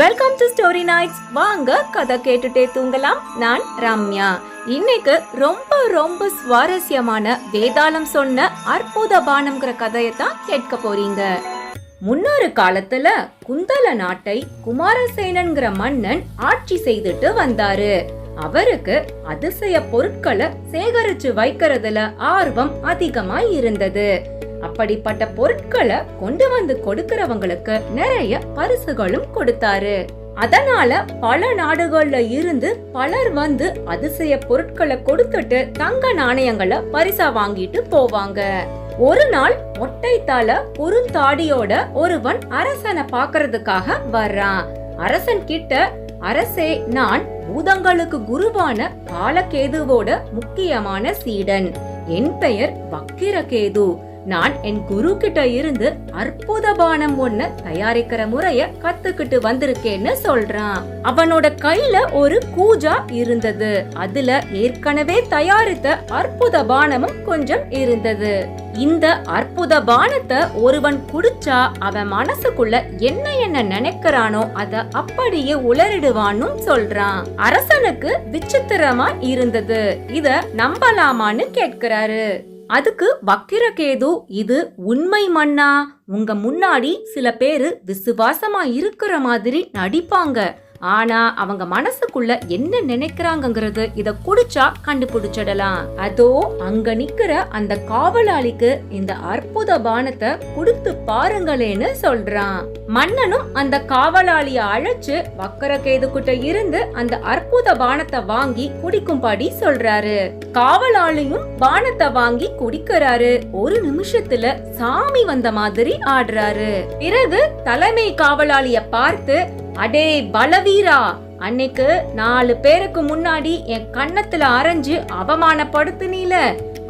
Welcome to story nights. வாங்க கதை கேட்டுட்டே தூங்கலாம். நான் ரம்யா. இன்னைக்கு ரொம்ப ரொம்ப சுவாரஸ்யமான வேதாளம் சொன்ன அற்புத பானம்ங்கிற கதையத்தான் கேட்க போறீங்க. முன்னொரு காலத்துல குந்தல நாட்டை குமாரசேனன்கிற மன்னன் ஆட்சி செய்துட்டு வந்தாரு. அவருக்கு அதிசய பொருட்களை சேகரிச்சு வைக்கிறதுல ஆர்வம் அதிகமா இருந்தது. அப்படிப்பட்ட பொருட்களை கொண்டு வந்து கொடுக்கிறவங்களுக்கு நிறைய பரிசுகளும் கொடுத்தாரு. அதனால பல நாடுகள்ல இருந்து பலர் வந்து அதிசய பொருட்களை கொடுத்துட்டு தங்க நாணயங்களை பரிசா வாங்கிட்டு போவாங்க. ஒரு நாள் மொட்டை தலை குறுந்தாடியோட ஒருவன் அரசனை பாக்குறதுக்காக வர்றான். அரசன் கிட்ட, அரசே, நான் பூதங்களுக்கு குருவான காலகேதுவோட முக்கியமான சீடன். என் பெயர் வக்கிரகேது. நான் என் குரு கிட்ட இருந்து அற்புத பானம் ஒண்ணு தயாரிக்கிற முறைய கத்துக்கிட்டு வந்திருக்கேன்னு சொல்றான். அவனோட கையில ஒரு கூஜா இருந்தது. அதுல ஏற்கனவே தயாரித்த அற்புத பானமும் கொஞ்சம் இருந்தது. இந்த அற்புத பானத்தை ஒருவன் குடிச்சா அவன் மனசுக்குள்ள என்ன நினைக்கிறானோ அத அப்படியே உளறிடுவான்னு சொல்றான். அரசனுக்கு விசித்திரமா இருந்தது. இத நம்பலாமான்னு கேட்கிறாரு. அதுக்கு வக்கிரகேது, இது உண்மை மன்னா. உங்க முன்னாடி சில பேரு விசுவாசமா இருக்கிற மாதிரி நடிப்பாங்க. ஆனா அவங்க மனசுக்குள்ள என்ன நினைக்கிறாங்கிறது இத குடிச்சா கண்டுபிடிச்சிடலாம். அதோ அங்க நிக்கிற அந்த காவலாளிக்கு இந்த அற்புத பானத்தை குடுத்து பாருங்களேன்னு சொல்றான். மன்னனும் அந்த காவலாளிய அழைச்சு வக்கிரகேது கிட்ட இருந்து அந்த அற்புத பானத்தை வாங்கி குடிக்கும்படி சொல்றாரு. காவலாளியும் பானத்தை வாங்கி குடிக்கிறாரு. ஒரு நிமிஷத்துல சாமி வந்த மாதிரி ஆடுறாரு. பிறகு தலைமை காவலாளிய பார்த்து, அடே பலவீரா, அன்னைக்கு 4 பேருக்கு முன்னாடி என் கன்னத்துல அரைஞ்சு அவமானப்படுத்தினீல,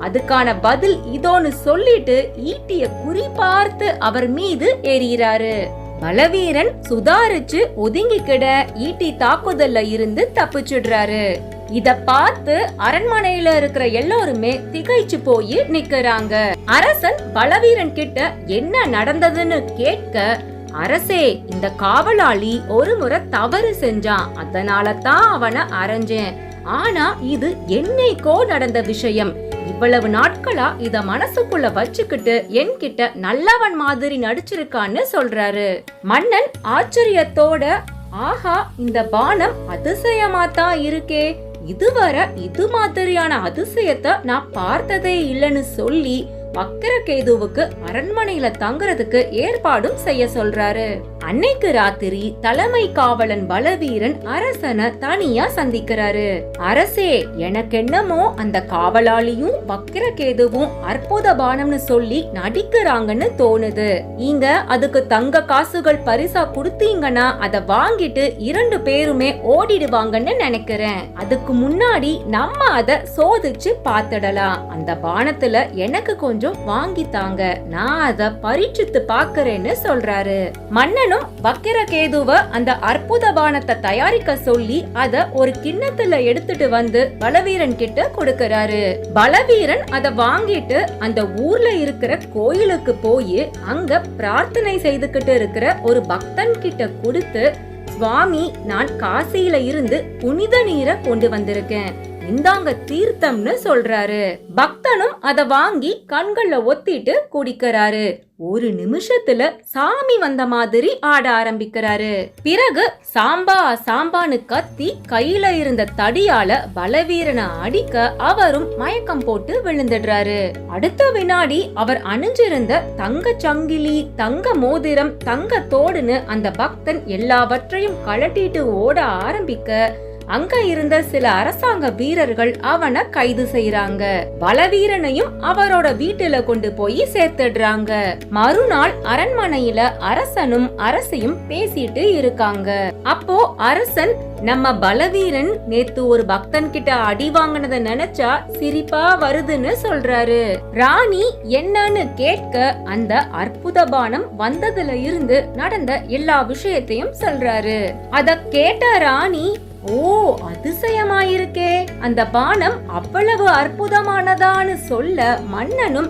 அதுக்கான பதில் இதோன்னு சொல்லிட்டு ஈட்டிய குறி பார்த்து அவர் மீது எறிகிறாரு. பலவீரன் சுதாரிச்சு ஒதுங்கிக்கிட ஈட்டி தாக்குதல்ல இருந்து தப்பிச்சுடுறாரு. இத பார்த்து அரண்மனையில இருக்கிற எல்லாருமே திகைச்சு போய் நிக்கிறாங்க. அரசன் பலவீரன் கிட்ட என்ன நடந்ததுன்னு கேட்க, அரசே, இந்த காவலாளி ஒரு முறை தவறு செஞ்சான், அதனால தான் அவனை அரைஞ்சேன். ஆனா இது என்னைக்கோ நடந்த விஷயம். இவ்வளவு நாட்களா இத மனசுக்குள்ள வச்சுக்கிட்டு என்கிட்ட நல்லவன் மாதிரி நடிச்சிருக்கான்னு சொல்றாரு. மன்னன் ஆச்சரியத்தோட, ஆஹா, இந்த பானம் அதிசயமாத்தான் இருக்கே, இதுவரை இது மாதிரியான அதிசயத்தை நான் பார்த்ததே இல்லைன்னு சொல்லி வக்கிரகேதுவுக்கு அரண்மனையில தங்குறதுக்கு ஏற்பாடும் செய்ய சொல்றாரு. அன்னைக்கு ராத்திரி தலைமை காவலன் பலவீரன் அரசனை தனியா சந்திக்கிறாரு. அரசே, எனக்கு என்னமோ அந்த காவலாளியும் வக்கிரகேதுவும் அற்புத பானம்னு சொல்லி நடிக்கிறாங்கன்னு தோணுது. நீங்க அதுக்கு தங்க காசுகள் பரிசா கொடுத்தீங்கன்னா அதை வாங்கிட்டு 2 பேருமே ஓடிடுவாங்கன்னு நினைக்கிறேன். அதுக்கு முன்னாடி நம்ம அதை சோதிச்சு பார்த்துடலாம். அந்த பானத்துல எனக்கு கொஞ்சம் வாங்கித்தாங்க, நான் அத பரீட்சித்து பாக்குறேன்னு சொல்றாரு. மன்னனும் வக்கிரகேதுவ அந்த அற்புத பானத்தை தயாரிக்க சொல்லி அத ஒரு கிண்ணத்துல எடுத்துட்டு வந்து பலவீரன் கிட்ட கொடுக்கறாரு. பலவீரன் அத வாங்கிட்டு அந்த ஊர்ல இருக்கிற கோயிலுக்கு போய் அங்க பிரார்த்தனை செய்துகிட்டு இருக்கிற ஒரு பக்தன் கிட்ட கொடுத்து, சுவாமி, நான் காசியில இருந்து புனித நீரை கொண்டு வந்திருக்கேன், இந்தாங்க தீர்த்தம்னு சொல்றாரு. பக்தனும் அத வாங்கி கண்கள்ல ஒத்திட்டு குடிக்கிறாரு. ஒரு நிமிஷத்துல சாமி வந்த மாதிரி ஆட ஆரம்பிக்கிறாரு. பிறகு சாம்பா சாம்பான்னு கத்தி கையில இருந்த தடியால பலவீரனை அடிக்க அவரும் மயக்கம் போட்டு விழுந்துடுறாரு. அடுத்த வினாடி அவர் அணிஞ்சிருந்த தங்க சங்கிலி, தங்க மோதிரம், தங்க தோடுன்னு அந்த பக்தன் எல்லாவற்றையும் கழட்டிட்டு ஓட ஆரம்பிக்க அங்க இருந்த சில அரசாங்க வீரர்கள் அவனை கைது செய்யறாங்க. பலவீரனையும் அவரோட வீட்டுல கொண்டு போய் சேர்த்துடுறாங்க. மறுநாள் அரண்மனையில அரசனும் அரசியும் பேசிட்டு இருக்காங்க. அப்போ அரசன், நம்ம பலவீரன் நேத்து ஒரு பக்தன் கிட்ட அடி வாங்கினத நினைச்சா சிரிப்பா வருதுன்னு சொல்றாரு. ராணி என்னன்னு கேட்க, அந்த அற்புத பானம் வந்ததுல இருந்து நடந்த எல்லா விஷயத்தையும் சொல்றாரு. அத கேட்ட ராணி, ஓ, அதிசயமாயிருக்கே, அந்த பானம் அவ்வளவு அற்புதமானதான்னு சொல்ல மன்னனும்,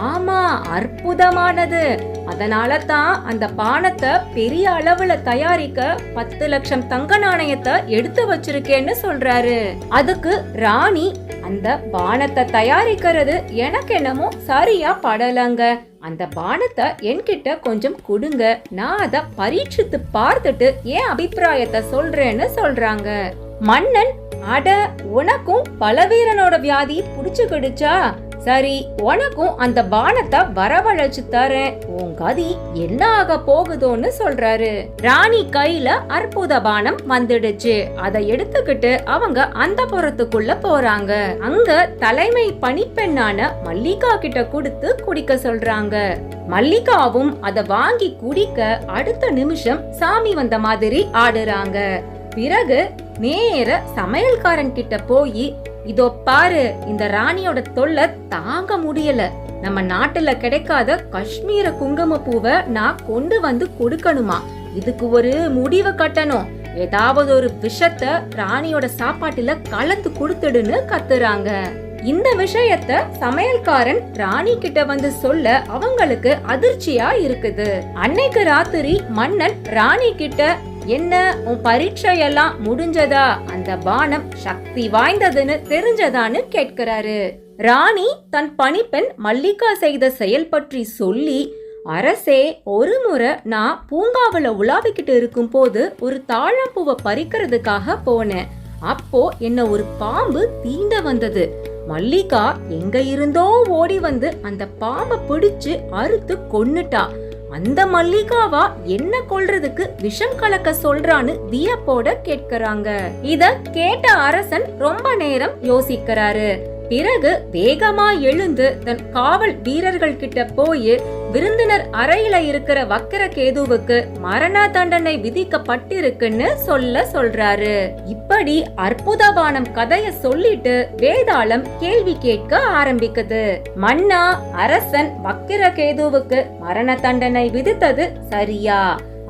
ஆமா, அற்புதமானது. அதனால தான் அந்த பானத்தை பெரிய அளவுல தயாரிக்க 10 லட்சம் தங்க நாணயத்தை எடுத்து வச்சிருக்கேன்னு சொல்றாரு. அதுக்கு ராணி, அந்த பானத்தை தயாரிக்கிறது எனக்கு என்னமோ சரியா படலங்க. அந்த பானத்தை என்கிட்ட கொஞ்சம் கொடுங்க, நான் அத பரீட்சித்து பார்த்துட்டு என் அபிப்பிராயத்தை சொல்றேன்னு சொல்றாங்க. மன்னன், அட, உனக்கும் பலவீரனோட வியாதி புடிச்சுக்கிடுச்சா? சரி, உனக்கும் அந்த பானத்தை வரவழைச்சு தரேன், உன் கதி என்ன ஆக போகுதோன்னு சொல்றாரு. ராணி கையில அற்புத பானம் வந்துடுச்சு. அதை எடுத்துக்கிட்டு அவங்க அந்த புறத்துக்குள்ள போறாங்க. அங்க தலைமை பணிப்பெண்ணான மல்லிகா கிட்ட கொடுத்து குடிக்க சொல்றாங்க. மல்லிகாவும் அதை வாங்கி குடிக்க அடுத்த நிமிஷம் சாமி வந்த மாதிரி ஆடுறாங்க. பிறகு நேர சமையல்காரன் கிட்ட போய், இதோ பாரு, இந்த ராணியோட தொல்லை தாங்க முடியல, நம்ம நாட்டுல கிடைக்காத காஷ்மீர குங்குமப்பூவை நான் கொண்டு வந்து கொடுக்கணுமா, இதுக்கு ஒரு முடிவு கட்டணும், ஏதாவது ஒரு விஷத்தை ராணியோட சாப்பாட்டுல கலந்து கொடுத்துடுன்னு கத்துறாங்க. இந்த விஷயத்த சமையல்காரன் ராணி கிட்ட வந்து சொல்ல அவங்களுக்கு அதிர்ச்சியா இருக்குது. அன்னைக்கு ராத்திரி மன்னன் ராணி கிட்ட, என்ன உன் பரீட்சையெல்லாம் முடிஞ்சதா, அந்த பானம் சக்தி வாய்ந்ததுன்னு தெரிஞ்சதான்னு கேட்கிறாரு. ராணி தன் பணிப்பெண் மல்லிகா செய்த செயல் பற்றி சொல்லி, அரசே, ஒரு முறை நான் பூங்காவில உலாவிக்கிட்டு இருக்கும் போது ஒரு தாழம்பூவை பறிக்கிறதுக்காக போனேன். அப்போ என்ன ஒரு பாம்பு தீண்ட வந்தது. மல்லிகா எங்க இருந்தோ ஓடி வந்து அந்த பாம்பை பிடிச்சு அறுத்து கொன்னுட்டா. அந்த மல்லிகாவா என்ன கொல்றதுக்கு விஷம் கலக்க சொல்றான்னு வியப்போட கேட்கிறாங்க. இத கேட்ட அரசன் ரொம்ப நேரம் யோசிக்கிறாரு. பிறகு வேகமா எழுந்து தன் காவல் வீரர்கள் கிட்ட போய், விருந்தினர் அறையில இருக்கிற வக்கிரகேதுவுக்கு மரண தண்டனை விதிக்கப்பட்டிருக்குன்னு சொல்றாரு. இப்படி அற்புதபானம் கதைய சொல்லிட்டு வேதாளம் கேள்வி கேட்க ஆரம்பிக்குது. மன்னா, அரசன் வக்கிரகேதுவுக்கு மரண தண்டனை விதித்தது சரியா?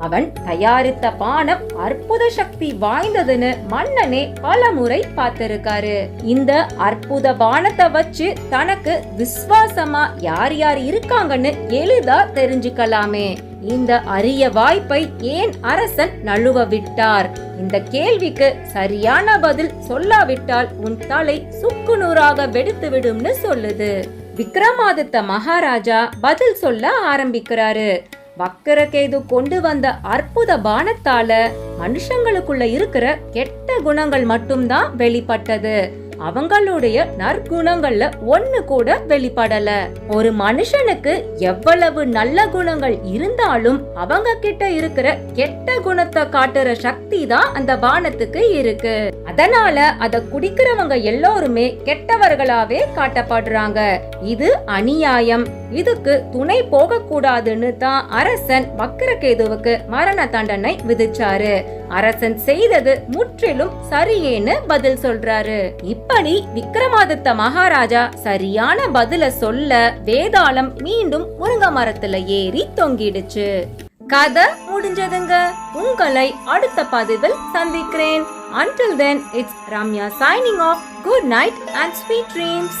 அவன் தயாரித்த பானம் அற்புத சக்தி வாய்ந்ததுன்னு மன்னனே பல முறை பார்த்திருக்காரு. இந்த அற்புத பானத்தை வச்சு தனக்கு விசுவாசமா யார் யார் இருக்காங்கன்னு எளிதா தெரிஞ்சுக்கலாமே. இந்த அரிய வாய்ப்பை ஏன் அரசன் நழுவ விட்டார்? இந்த கேள்விக்கு சரியான பதில் சொல்லாவிட்டால் உன் தலை சுக்குநூறாக வெடித்து விடும்னு சொல்லுது. விக்ரமாதித்த மகாராஜா பதில் சொல்ல ஆரம்பிக்கிறாரு. வக்கிரகேது கொண்டு வந்த அற்புத பானத்தால மனுஷங்களுக்குள்ள இருக்கிற கெட்ட குணங்கள் மட்டும்தான் வெளிப்பட்டது. அவங்களுடைய நற்குணங்கள்ல ஒண்ணு கூட வெளிப்படல. ஒரு மனுஷனுக்கு எவ்வளவு நல்ல குணங்கள் இருந்தாலும் அவங்க கிட்ட இருக்கிற கெட்ட குணத்தை காட்டுற சக்தி தான் அந்த பானத்துக்கு இருக்கு. அதனால அத குடிக்கிறவங்க எல்லோருமே கெட்டவர்களாவே காட்டப்படுறாங்க. இது அநியாயம். இதுக்கு துணை போக கூடாதுன்னு தான் அரசன் வக்கிரகேதுவுக்கு மரண தண்டனை விதிச்சாரு. அரசன் செய்தது முற்றிலும் சரியேன்னு பதில் சொல்றாரு. இப்படி விக்ரமாதித்த மகாராஜா சரியான பதில சொல்ல வேதாளம் மீண்டும் முருங்க மரத்துல ஏறி தொங்கிடுச்சு. கதை முடிஞ்சதுங்க. உங்களை அடுத்த பதிவில் சந்திக்கிறேன். Until then, it's Ramya signing off. Good night and sweet dreams.